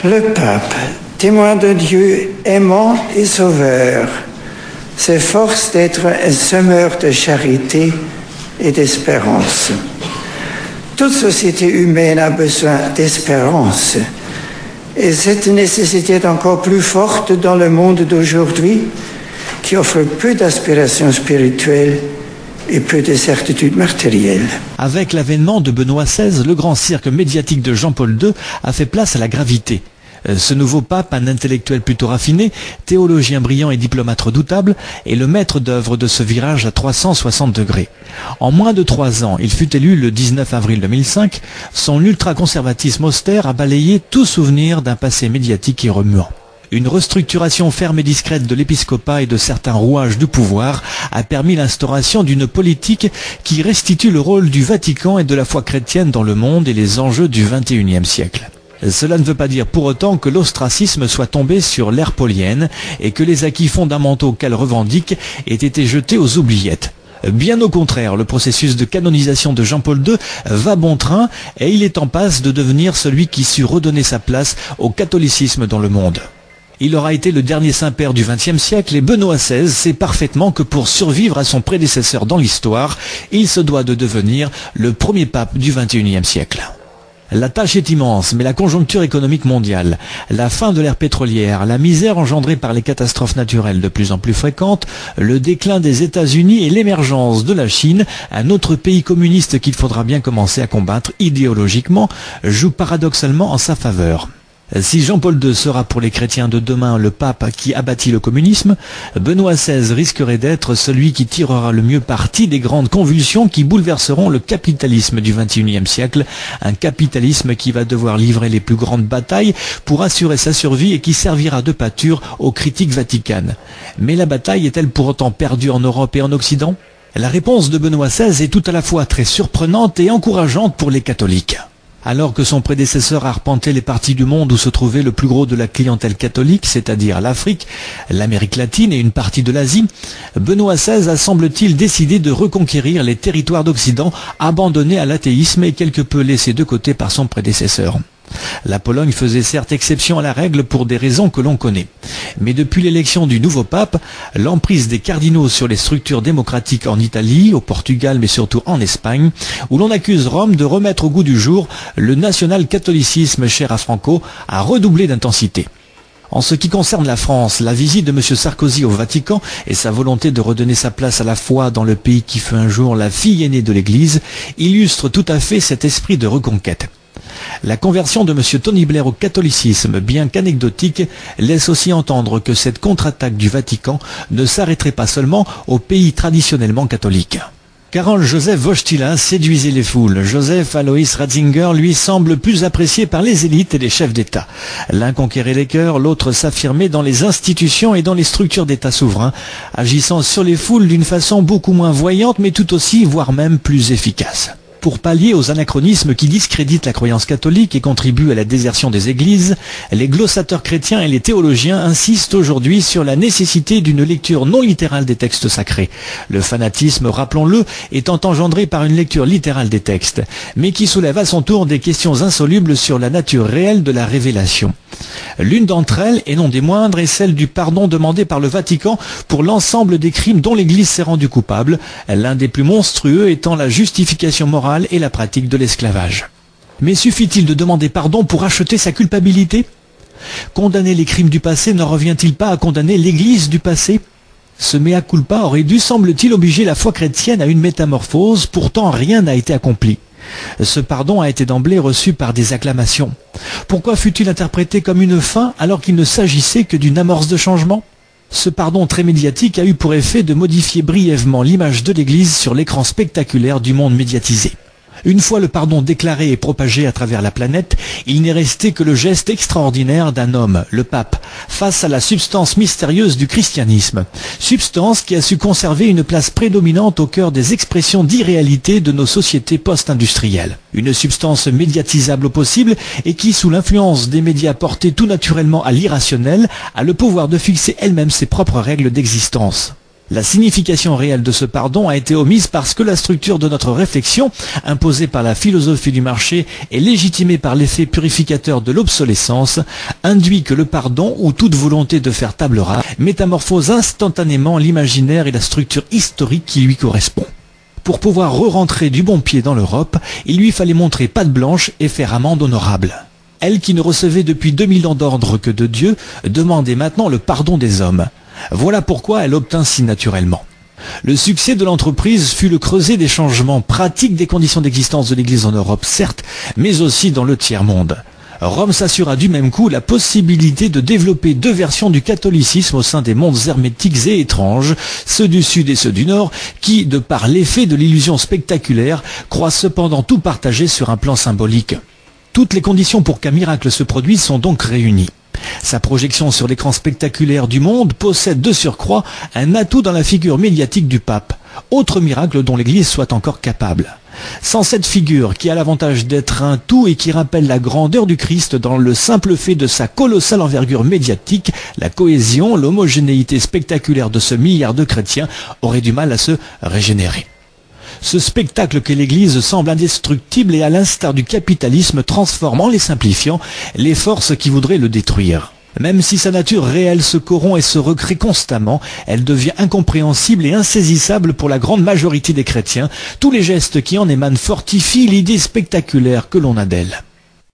Le pape, témoin de Dieu aimant et sauveur, s'efforce d'être un semeur de charité et d'espérance. Toute société humaine a besoin d'espérance. Et cette nécessité est encore plus forte dans le monde d'aujourd'hui, qui offre peu d'aspirations spirituelles et peu de certitudes matérielles. Avec l'avènement de Benoît XVI, le grand cirque médiatique de Jean-Paul II a fait place à la gravité. Ce nouveau pape, un intellectuel plutôt raffiné, théologien brillant et diplomate redoutable, est le maître d'œuvre de ce virage à 360 degrés. En moins de 3 ans, il fut élu le 19 avril 2005. Son ultra-conservatisme austère a balayé tout souvenir d'un passé médiatique et remuant. Une restructuration ferme et discrète de l'épiscopat et de certains rouages du pouvoir a permis l'instauration d'une politique qui restitue le rôle du Vatican et de la foi chrétienne dans le monde et les enjeux du XXIe siècle. Cela ne veut pas dire pour autant que l'ostracisme soit tombé sur l'ère paulienne et que les acquis fondamentaux qu'elle revendique aient été jetés aux oubliettes. Bien au contraire, le processus de canonisation de Jean-Paul II va bon train et il est en passe de devenir celui qui sut redonner sa place au catholicisme dans le monde. Il aura été le dernier Saint-Père du XXe siècle et Benoît XVI sait parfaitement que pour survivre à son prédécesseur dans l'histoire, il se doit de devenir le premier pape du XXIe siècle. La tâche est immense, mais la conjoncture économique mondiale, la fin de l'ère pétrolière, la misère engendrée par les catastrophes naturelles de plus en plus fréquentes, le déclin des États-Unis et l'émergence de la Chine, un autre pays communiste qu'il faudra bien commencer à combattre idéologiquement, jouent paradoxalement en sa faveur. Si Jean-Paul II sera pour les chrétiens de demain le pape qui abattit le communisme, Benoît XVI risquerait d'être celui qui tirera le mieux parti des grandes convulsions qui bouleverseront le capitalisme du XXIe siècle, un capitalisme qui va devoir livrer les plus grandes batailles pour assurer sa survie et qui servira de pâture aux critiques vaticanes. Mais la bataille est-elle pour autant perdue en Europe et en Occident ? La réponse de Benoît XVI est tout à la fois très surprenante et encourageante pour les catholiques. Alors que son prédécesseur arpentait les parties du monde où se trouvait le plus gros de la clientèle catholique, c'est-à-dire l'Afrique, l'Amérique latine et une partie de l'Asie, Benoît XVI a semble-t-il décidé de reconquérir les territoires d'Occident abandonnés à l'athéisme et quelque peu laissés de côté par son prédécesseur. La Pologne faisait certes exception à la règle pour des raisons que l'on connaît. Mais depuis l'élection du nouveau pape, l'emprise des cardinaux sur les structures démocratiques en Italie, au Portugal mais surtout en Espagne, où l'on accuse Rome de remettre au goût du jour le national-catholicisme cher à Franco, a redoublé d'intensité. En ce qui concerne la France, la visite de M. Sarkozy au Vatican et sa volonté de redonner sa place à la foi dans le pays qui fut un jour la fille aînée de l'Église illustrent tout à fait cet esprit de reconquête. La conversion de M. Tony Blair au catholicisme, bien qu'anecdotique, laisse aussi entendre que cette contre-attaque du Vatican ne s'arrêterait pas seulement aux pays traditionnellement catholiques. Karol-Józef Wojtyła séduisait les foules. Joseph Alois Ratzinger, lui, semble plus apprécié par les élites et les chefs d'État. L'un conquérait les cœurs, l'autre s'affirmait dans les institutions et dans les structures d'État souverains, agissant sur les foules d'une façon beaucoup moins voyante, mais tout aussi, voire même plus efficace. Pour pallier aux anachronismes qui discréditent la croyance catholique et contribuent à la désertion des églises, les glossateurs chrétiens et les théologiens insistent aujourd'hui sur la nécessité d'une lecture non littérale des textes sacrés. Le fanatisme, rappelons-le, étant engendré par une lecture littérale des textes, mais qui soulève à son tour des questions insolubles sur la nature réelle de la révélation. L'une d'entre elles, et non des moindres, est celle du pardon demandé par le Vatican pour l'ensemble des crimes dont l'Église s'est rendue coupable, l'un des plus monstrueux étant la justification morale et la pratique de l'esclavage. Mais suffit-il de demander pardon pour acheter sa culpabilité ? Condamner les crimes du passé ne revient-il pas à condamner l'Église du passé ? Ce mea culpa aurait dû, semble-t-il, obliger la foi chrétienne à une métamorphose, pourtant rien n'a été accompli. Ce pardon a été d'emblée reçu par des acclamations. Pourquoi fut-il interprété comme une fin alors qu'il ne s'agissait que d'une amorce de changement ? Ce pardon très médiatique a eu pour effet de modifier brièvement l'image de l'Église sur l'écran spectaculaire du monde médiatisé. Une fois le pardon déclaré et propagé à travers la planète, il n'est resté que le geste extraordinaire d'un homme, le pape, face à la substance mystérieuse du christianisme. Substance qui a su conserver une place prédominante au cœur des expressions d'irréalité de nos sociétés post-industrielles. Une substance médiatisable au possible et qui, sous l'influence des médias portés tout naturellement à l'irrationnel, a le pouvoir de fixer elle-même ses propres règles d'existence. La signification réelle de ce pardon a été omise parce que la structure de notre réflexion, imposée par la philosophie du marché et légitimée par l'effet purificateur de l'obsolescence, induit que le pardon, ou toute volonté de faire table rase, métamorphose instantanément l'imaginaire et la structure historique qui lui correspond. Pour pouvoir re-rentrer du bon pied dans l'Europe, il lui fallait montrer patte blanche et faire amende honorable. Elle, qui ne recevait depuis 2000 ans d'ordre que de Dieu, demandait maintenant le pardon des hommes. Voilà pourquoi elle obtint si naturellement. Le succès de l'entreprise fut le creuset des changements pratiques des conditions d'existence de l'Église en Europe, certes, mais aussi dans le tiers-monde. Rome s'assura du même coup la possibilité de développer deux versions du catholicisme au sein des mondes hermétiques et étranges, ceux du Sud et ceux du Nord, qui, de par l'effet de l'illusion spectaculaire, croient cependant tout partager sur un plan symbolique. Toutes les conditions pour qu'un miracle se produise sont donc réunies. Sa projection sur l'écran spectaculaire du monde possède de surcroît un atout dans la figure médiatique du pape, autre miracle dont l'Église soit encore capable. Sans cette figure qui a l'avantage d'être un tout et qui rappelle la grandeur du Christ dans le simple fait de sa colossale envergure médiatique, la cohésion, l'homogénéité spectaculaire de ce milliard de chrétiens aurait du mal à se régénérer. Ce spectacle qu'est l'Église semble indestructible et à l'instar du capitalisme transforme en les simplifiant les forces qui voudraient le détruire. Même si sa nature réelle se corrompt et se recrée constamment, elle devient incompréhensible et insaisissable pour la grande majorité des chrétiens. Tous les gestes qui en émanent fortifient l'idée spectaculaire que l'on a d'elle.